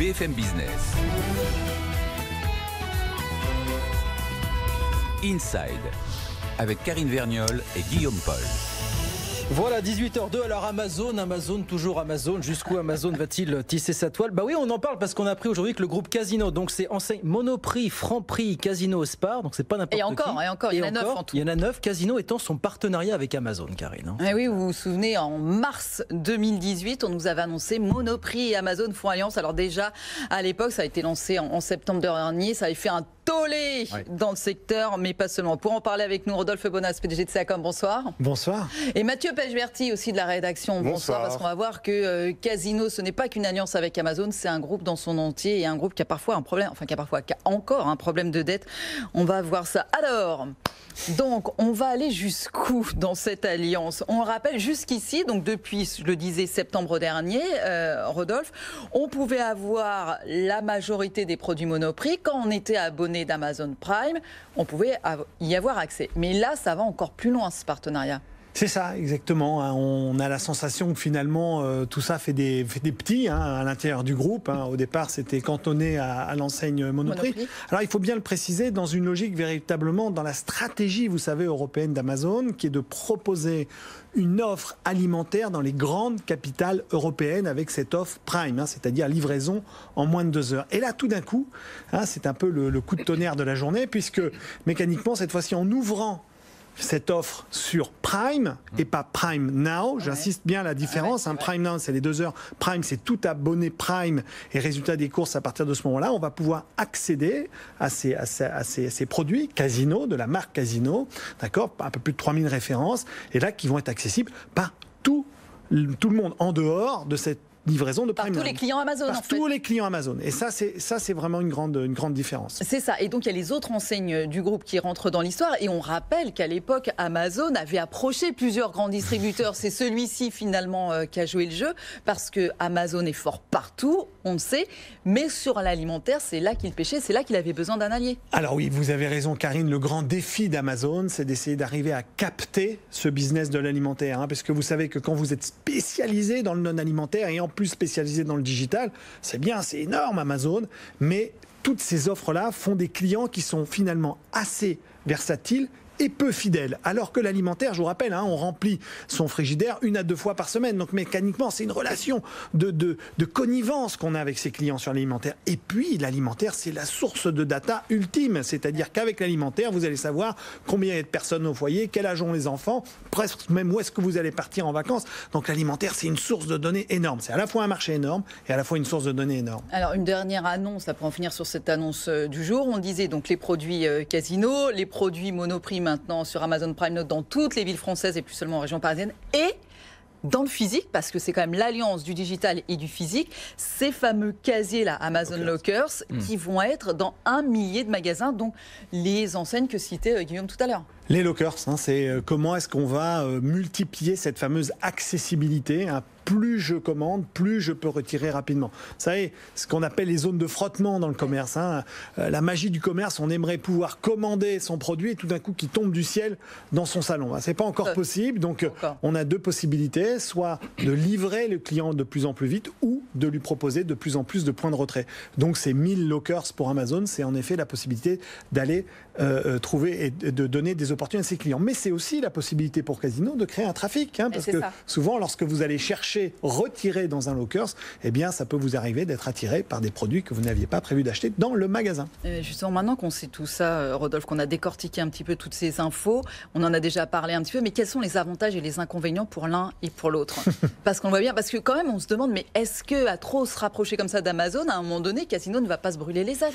BFM Business. Inside, avec Karine Vergnol et Guillaume Paul. Voilà, 18h02, alors Amazon, toujours Amazon. Jusqu'où Amazon va-t-il tisser sa toile? Bah oui, on en parle parce qu'on a appris aujourd'hui que le groupe Casino, donc c'est enseigne Monoprix, Franprix, Casino, Spar, donc c'est pas n'importe qui. Et encore, il y en a 9 en tout. Il y en a 9, Casino étant son partenariat avec Amazon, Karine. Et oui, vous vous souvenez, en mars 2018, on nous avait annoncé Monoprix et Amazon font alliance. Alors déjà, à l'époque, ça a été lancé en septembre dernier, ça avait fait un tollé dans le secteur, mais pas seulement. Pour en parler avec nous, Rodolphe Bonas, PDG de Seacom, bonsoir. Bonsoir. Et Mathieu Pechberti aussi de la rédaction, bonsoir. Parce qu'on va voir que Casino, ce n'est pas qu'une alliance avec Amazon, c'est un groupe dans son entier et un groupe qui a parfois un problème, qui a encore un problème de dette. On va voir ça. Alors, donc, on va aller jusqu'où dans cette alliance? On rappelle jusqu'ici, donc depuis, je le disais, septembre dernier, Rodolphe, on pouvait avoir la majorité des produits Monoprix. Quand on était abonné d'Amazon Prime, on pouvait y avoir accès. Mais là, ça va encore plus loin, ce partenariat. C'est ça, exactement. On a la sensation que finalement, tout ça fait des petits à l'intérieur du groupe. Au départ, c'était cantonné à l'enseigne Monoprix. Alors, il faut bien le préciser, dans une logique véritablement dans la stratégie, vous savez, européenne d'Amazon, qui est de proposer une offre alimentaire dans les grandes capitales européennes avec cette offre Prime, c'est-à-dire livraison en moins de 2 heures. Et là, tout d'un coup, c'est un peu le coup de tonnerre de la journée, puisque mécaniquement, cette fois-ci, en ouvrant cette offre sur Prime et pas Prime Now, j'insiste bien la différence. Prime Now, c'est les 2 heures. Prime, c'est tout abonné Prime et résultat des courses à partir de ce moment-là. On va pouvoir accéder à ces produits Casino, de la marque Casino, d'accord, un peu plus de 3000 références, et là, qui vont être accessibles par tout le monde en dehors de cette livraison de Prime. Par tous les clients Amazon, en fait. Tous les clients Amazon. Et ça, c'est vraiment une grande différence. C'est ça. Et donc, il y a les autres enseignes du groupe qui rentrent dans l'histoire. Et on rappelle qu'à l'époque, Amazon avait approché plusieurs grands distributeurs. C'est celui-ci, finalement, qui a joué le jeu. Parce que Amazon est fort partout, on le sait. Mais sur l'alimentaire, c'est là qu'il pêchait. C'est là qu'il avait besoin d'un allié. Alors oui, vous avez raison, Karine. Le grand défi d'Amazon, c'est d'essayer d'arriver à capter ce business de l'alimentaire. Parce que vous savez que quand vous êtes spécialisé dans le non-alimentaire et en plus spécialisé dans le digital, c'est bien, c'est énorme Amazon, mais toutes ces offres-là font des clients qui sont finalement assez versatiles et peu fidèles. Alors que l'alimentaire, je vous rappelle, on remplit son frigidaire 1 à 2 fois par semaine. Donc mécaniquement, c'est une relation de connivence qu'on a avec ses clients sur l'alimentaire. Et puis, l'alimentaire, c'est la source de data ultime. C'est-à-dire qu'avec l'alimentaire, vous allez savoir combien il y a de personnes au foyer, quel âge ont les enfants, presque même où est-ce que vous allez partir en vacances. Donc l'alimentaire, c'est une source de données énorme. C'est à la fois un marché énorme et à la fois une source de données énorme. Alors, une dernière annonce, là, pour en finir sur cette annonce du jour. On disait donc les produits Casino, les produits Monoprix maintenant sur Amazon Prime Note dans toutes les villes françaises et plus seulement en région parisienne, et dans le physique, parce que c'est quand même l'alliance du digital et du physique, ces fameux casiers-là, Amazon Lockers, qui vont être dans 1 millier de magasins, dont les enseignes que citait Guillaume tout à l'heure. Les lockers, c'est comment est-ce qu'on va multiplier cette fameuse accessibilité. Plus je commande, plus je peux retirer rapidement. Vous savez, ce qu'on appelle les zones de frottement dans le commerce. La magie du commerce, on aimerait pouvoir commander son produit et tout d'un coup qui tombe du ciel dans son salon. C'est pas encore possible, donc on a 2 possibilités, soit de livrer le client de plus en plus vite ou de lui proposer de plus en plus de points de retrait. Donc ces 1000 lockers pour Amazon, c'est en effet la possibilité d'aller trouver et de donner des opportunités à ses clients. Mais c'est aussi la possibilité pour Casino de créer un trafic, parce que souvent, lorsque vous allez chercher, retirer dans un lockers, eh bien, ça peut vous arriver d'être attiré par des produits que vous n'aviez pas prévu d'acheter dans le magasin. Justement, maintenant qu'on sait tout ça, Rodolphe, qu'on a décortiqué un petit peu toutes ces infos, on en a déjà parlé un petit peu, mais quels sont les avantages et les inconvénients pour l'un et pour l'autre? Parce qu'on voit bien, parce que quand même, on se demande, mais est-ce que à trop se rapprocher comme ça d'Amazon, à un moment donné, Casino ne va pas se brûler les ailes?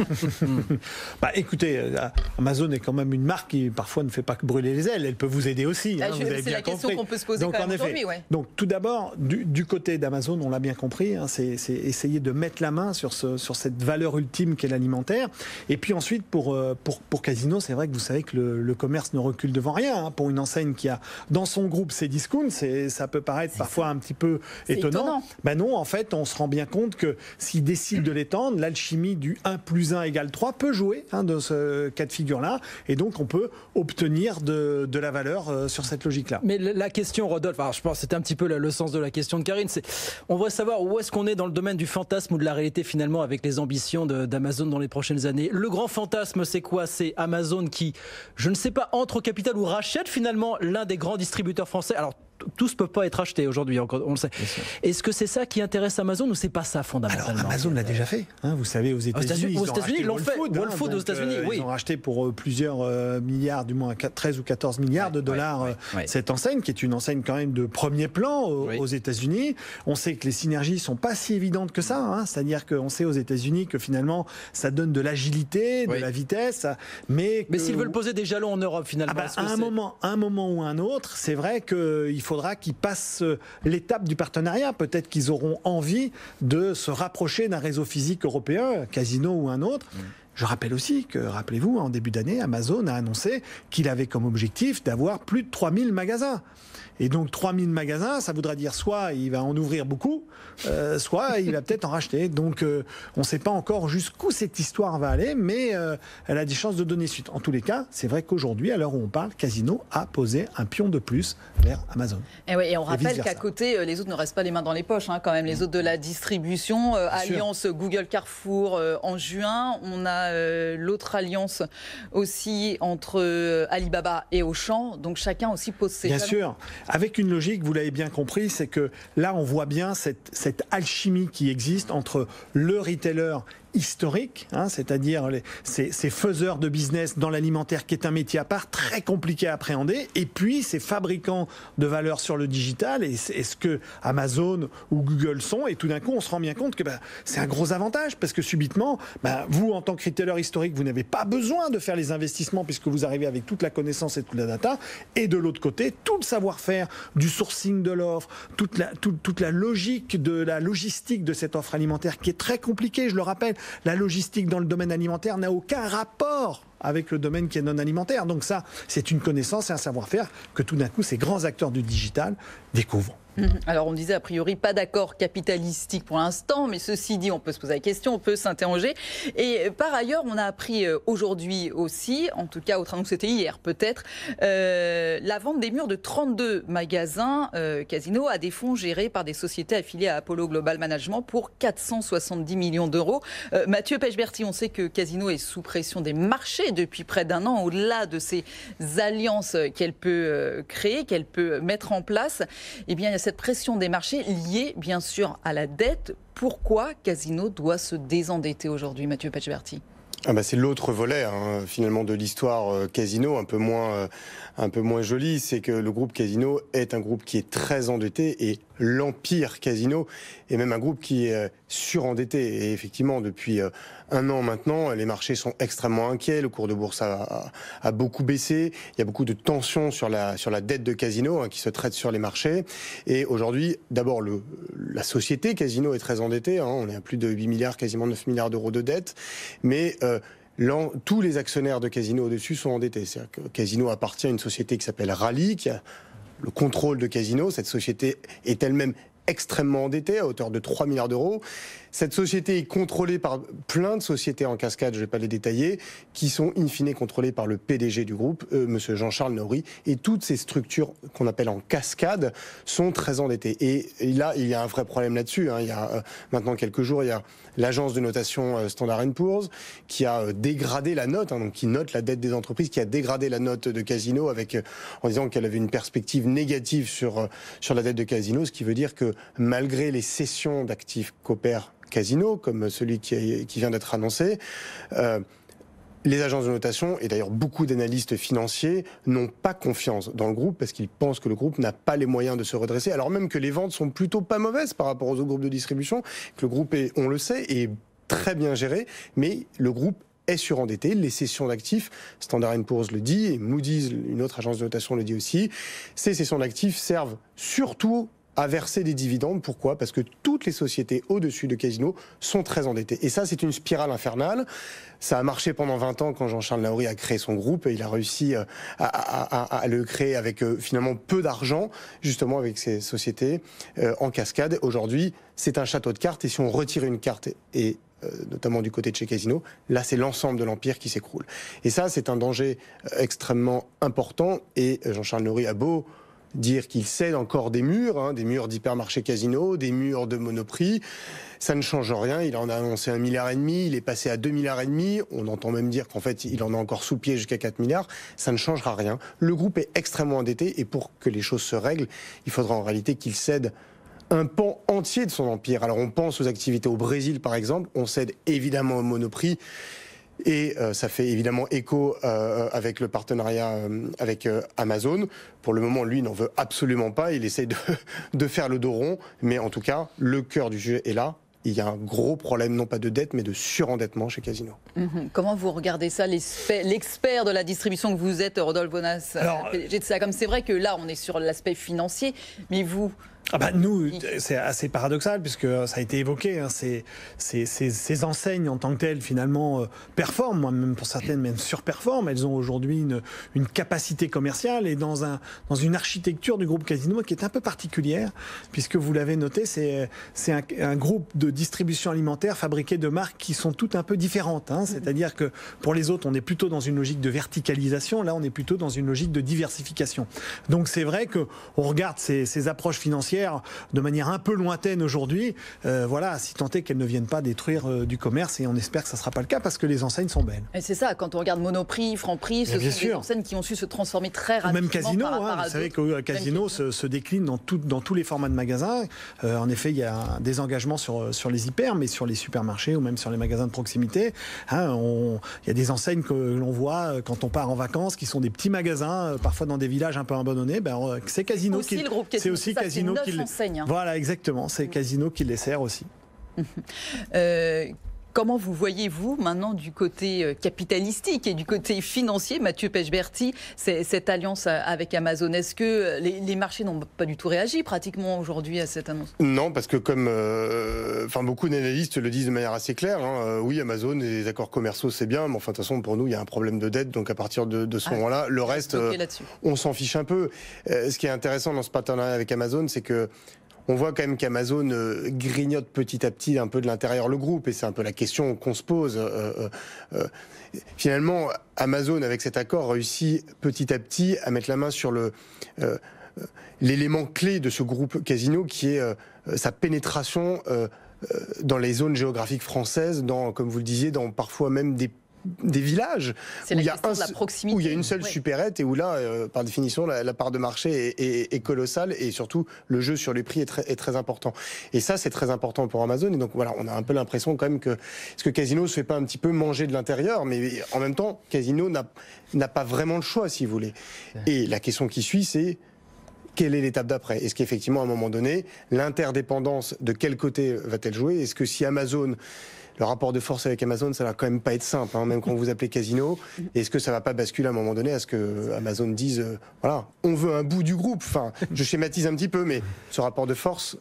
Écoutez, Amazon est quand même une marque qui parfois ne fait pas que brûler les ailes. Elle peut vous aider aussi. C'est la question qu'on peut se poser quand même aujourd'hui. Donc tout d'abord, du côté d'Amazon, on l'a bien compris, c'est essayer de mettre la main sur cette valeur ultime qu'est l'alimentaire. Et puis ensuite, pour Casino, c'est vrai que vous savez que le commerce ne recule devant rien. Pour une enseigne qui a dans son groupe ses discounts, ça peut paraître parfois un petit peu étonnant. Non, en fait, on se rend bien compte que s'ils décident de l'étendre, l'alchimie du 1 + 1 = 3 peut jouer dans ce cas de figure-là. Et donc, on peut obtenir de la valeur sur cette logique-là. Mais la question, Rodolphe, je pense que c'était un petit peu le sens de la question question de Karine. On voudrait savoir où est-ce qu'on est dans le domaine du fantasme ou de la réalité finalement avec les ambitions d'Amazon dans les prochaines années. Le grand fantasme, c'est quoi? C'est Amazon qui, je ne sais pas, entre au capital ou rachète finalement l'un des grands distributeurs français. Alors, tous ne peuvent pas être achetés aujourd'hui, on le sait. Est-ce que c'est ça qui intéresse Amazon ou c'est pas ça fondamentalement? Alors Amazon l'a déjà fait, hein, vous savez, aux États-Unis. Aux États-Unis, ils l'ont fait. Whole Foods aux États-Unis, oui. Ils ont racheté pour plusieurs milliards, du moins 13 ou 14 milliards de dollars cette enseigne, qui est une enseigne quand même de premier plan aux États-Unis. On sait que les synergies sont pas si évidentes que ça, hein, c'est-à-dire qu'on sait aux États-Unis que finalement ça donne de l'agilité, de la vitesse, mais s'ils veulent poser des jalons en Europe finalement, à un moment ou un autre, c'est vrai qu'il faudra qu'ils passent l'étape du partenariat. Peut-être qu'ils auront envie de se rapprocher d'un réseau physique européen, Casino ou un autre. Je rappelle aussi que, rappelez-vous, en début d'année, Amazon a annoncé qu'il avait comme objectif d'avoir plus de 3000 magasins. Et donc 3000 magasins, ça voudrait dire soit il va en ouvrir beaucoup, soit il va peut-être en racheter. Donc on ne sait pas encore jusqu'où cette histoire va aller, mais elle a des chances de donner suite. En tous les cas, c'est vrai qu'aujourd'hui, à l'heure où on parle, Casino a posé un pion de plus vers Amazon. Et on rappelle qu'à côté, les autres ne restent pas les mains dans les poches, hein, quand même. Les autres de la distribution, alliance Google Carrefour en juin. On a l'autre alliance aussi entre Alibaba et Auchan. Donc chacun aussi pose ses jalons. Bien sûr. Avec une logique, vous l'avez bien compris, c'est que là, on voit bien cette alchimie qui existe entre le retailer historique, hein, c'est-à-dire ces faiseurs de business dans l'alimentaire qui est un métier à part, très compliqué à appréhender, et puis ces fabricants de valeur sur le digital, et ce que Amazon ou Google sont, et tout d'un coup on se rend bien compte que c'est un gros avantage, parce que subitement, vous en tant que retailer historique, vous n'avez pas besoin de faire les investissements puisque vous arrivez avec toute la connaissance et toute la data, et de l'autre côté, tout le savoir-faire du sourcing de l'offre, toute la logique de la logistique de cette offre alimentaire qui est très compliquée, je le rappelle. La logistique dans le domaine alimentaire n'a aucun rapport avec le domaine qui est non alimentaire. Donc ça, c'est une connaissance et un savoir-faire que tout d'un coup, ces grands acteurs du digital découvrent. Alors on disait a priori pas d'accord capitalistique pour l'instant, mais ceci dit, on peut se poser la question, on peut s'interroger. Et par ailleurs, on a appris aujourd'hui aussi, en tout cas autrement que c'était hier peut-être, la vente des murs de 32 magasins Casino à des fonds gérés par des sociétés affiliées à Apollo Global Management pour 470 millions d'euros. Mathieu Pechberti, on sait que Casino est sous pression des marchés depuis près d'un an, au-delà de ces alliances qu'elle peut créer, qu'elle peut mettre en place. Eh bien, il y a cette pression des marchés liée bien sûr à la dette. Pourquoi Casino doit se désendetter aujourd'hui, Mathieu Pechberti? C'est l'autre volet finalement de l'histoire Casino, un peu moins joli, c'est que le groupe Casino est un groupe qui est très endetté et l'empire Casino est même un groupe qui est surendetté. Et effectivement, depuis un an maintenant, les marchés sont extrêmement inquiets, le cours de bourse a beaucoup baissé, il y a beaucoup de tensions sur la dette de Casino qui se traite sur les marchés. Et aujourd'hui, d'abord, la société Casino est très endettée, on est à plus de 8 milliards, quasiment 9 milliards d'euros de dette, mais tous les actionnaires de Casino au-dessus sont endettés. C'est-à-dire que Casino appartient à une société qui s'appelle Rallye, qui a le contrôle de Casino. Cette société est elle-même extrêmement endettée, à hauteur de 3 milliards d'euros. Cette société est contrôlée par plein de sociétés en cascade, je ne vais pas les détailler, qui sont in fine contrôlées par le PDG du groupe, monsieur Jean-Charles Naouri. Et toutes ces structures qu'on appelle en cascade sont très endettées. Et là, il y a un vrai problème là-dessus. Il y a maintenant quelques jours, il y a l'agence de notation Standard & Poor's qui a dégradé la note, donc qui note la dette des entreprises, qui a dégradé la note de Casino en disant qu'elle avait une perspective négative sur la dette de Casino, ce qui veut dire que malgré les cessions d'actifs qu'opère Casino, comme celui qui vient d'être annoncé, les agences de notation, et d'ailleurs beaucoup d'analystes financiers, n'ont pas confiance dans le groupe parce qu'ils pensent que le groupe n'a pas les moyens de se redresser, alors même que les ventes sont plutôt pas mauvaises par rapport aux autres groupes de distribution, que le groupe est, on le sait, est très bien géré, mais le groupe est surendetté. Les cessions d'actifs, Standard & Poor's le dit, et Moody's, une autre agence de notation, le dit aussi, ces cessions d'actifs servent surtout à verser des dividendes. Pourquoi ? Parce que toutes les sociétés au-dessus de Casino sont très endettées. Et ça, c'est une spirale infernale. Ça a marché pendant 20 ans quand Jean-Charles Naouri a créé son groupe et il a réussi à le créer avec finalement peu d'argent, justement avec ces sociétés en cascade. Aujourd'hui, c'est un château de cartes et si on retire une carte et notamment du côté de chez Casino, là c'est l'ensemble de l'empire qui s'écroule. Et ça, c'est un danger extrêmement important et Jean-Charles Naouri a beau dire qu'il cède encore des murs d'hypermarché Casino, des murs de Monoprix. Ça ne change rien. Il en a annoncé 1,5 milliard. Il est passé à 2,5 milliards. On entend même dire qu'en fait, il en a encore sous pied jusqu'à 4 milliards. Ça ne changera rien. Le groupe est extrêmement endetté et pour que les choses se règlent, il faudra en réalité qu'il cède un pan entier de son empire. Alors on pense aux activités au Brésil par exemple. On cède évidemment au Monoprix. Et ça fait évidemment écho avec le partenariat avec Amazon. Pour le moment, lui n'en veut absolument pas. Il essaye de faire le dos rond. Mais en tout cas, le cœur du sujet est là. Il y a un gros problème, non pas de dette, mais de surendettement chez Casino. Comment vous regardez ça, l'expert de la distribution que vous êtes, Rodolphe Bonas, PDG de SEACOM? C'est vrai que là, on est sur l'aspect financier, mais vous... Nous, c'est assez paradoxal puisque ça a été évoqué. Ces enseignes en tant que telles, finalement, performent, moi, même pour certaines, même surperforment. Elles ont aujourd'hui une capacité commerciale et dans une architecture du groupe Casino qui est un peu particulière, puisque vous l'avez noté, c'est un groupe de distribution alimentaire fabriqué de marques qui sont toutes un peu différentes. C'est-à-dire que pour les autres, on est plutôt dans une logique de verticalisation. Là, on est plutôt dans une logique de diversification. Donc c'est vrai qu'on regarde ces approches financières de manière un peu lointaine aujourd'hui, si tant est qu'elles ne viennent pas détruire du commerce, et on espère que ça ne sera pas le cas parce que les enseignes sont belles. Et c'est ça, quand on regarde Monoprix, Franprix, ce sont des enseignes qui ont su se transformer très rapidement. Même Casino, vous savez que Casino se décline dans tous les formats de magasins. En effet, il y a des engagements sur les hyper, mais sur les supermarchés ou même sur les magasins de proximité, il y a des enseignes que l'on voit quand on part en vacances, qui sont des petits magasins, parfois dans des villages un peu abandonnés. C'est Casino qui... C'est aussi Casino qui... Voilà, exactement. C'est Casino qui les sert aussi. Comment vous voyez-vous maintenant du côté capitalistique et du côté financier, Mathieu Pechberti, cette alliance avec Amazon? Est-ce que les marchés n'ont pas du tout réagi pratiquement aujourd'hui à cette annonce? Non, parce que comme beaucoup d'analystes le disent de manière assez claire, oui, Amazon et les accords commerciaux c'est bien, mais enfin de toute façon pour nous il y a un problème de dette, donc à partir de ce moment-là, le reste, on s'en fiche un peu. Ce qui est intéressant dans ce partenariat avec Amazon, c'est que on voit quand même qu'Amazon grignote petit à petit un peu de l'intérieur le groupe, et c'est un peu la question qu'on se pose. Finalement, Amazon, avec cet accord, réussit petit à petit à mettre la main sur l'élément clé de ce groupe Casino, qui est sa pénétration dans les zones géographiques françaises, comme vous le disiez, dans parfois même des villages où il y a une seule supérette et où là, par définition, la part de marché est colossale et surtout le jeu sur les prix est très important. Et ça, c'est très important pour Amazon. Et donc voilà, on a un peu l'impression quand même que Casino se fait pas un petit peu manger de l'intérieur, mais en même temps, Casino n'a pas vraiment le choix, si vous voulez. Et la question qui suit, c'est quelle est l'étape d'après? Est-ce qu'effectivement, à un moment donné, l'interdépendance, de quel côté va-t-elle jouer? Est-ce que si Amazon... Le rapport de force avec Amazon, ça va quand même pas être simple, même quand vous appelez Casino. Est-ce que ça va pas basculer à un moment donné à ce que Amazon dise, voilà, on veut un bout du groupe? Enfin, je schématise un petit peu, mais ce rapport de force,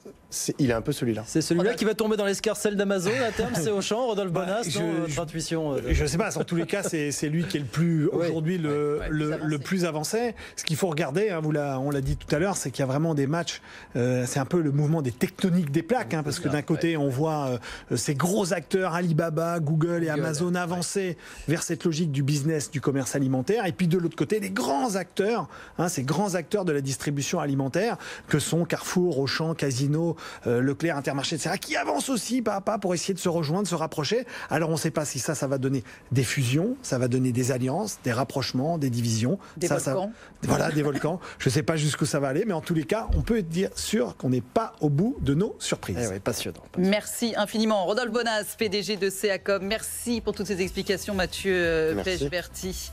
il est un peu celui-là. C'est celui-là qui va tomber dans l'escarcelle d'Amazon à terme, c'est Auchan, Rodolphe Bonas, votre intuition? Je sais pas, en tous les cas, c'est lui qui est le plus, aujourd'hui, le plus avancé. Ce qu'il faut regarder, on l'a dit tout à l'heure, c'est qu'il y a vraiment des matchs, c'est un peu le mouvement des tectoniques des plaques, parce que d'un côté, on voit ces gros acteurs, Alibaba, Google et Amazon avancer vers cette logique du business, du commerce alimentaire, et puis de l'autre côté, les grands acteurs, ces grands acteurs de la distribution alimentaire, que sont Carrefour, Auchan, Casino, Leclerc, Intermarché, etc., qui avancent aussi pas à pas pour essayer de se rejoindre, de se rapprocher. Alors on ne sait pas si ça va donner des fusions, ça va donner des alliances, des rapprochements, des divisions. Des volcans. Voilà, des volcans. Je ne sais pas jusqu'où ça va aller, mais en tous les cas, on peut être sûr qu'on n'est pas au bout de nos surprises. Passionnant. Merci infiniment. Rodolphe Bonas, PDG de SEACOM. Merci pour toutes ces explications, Mathieu Pechberti.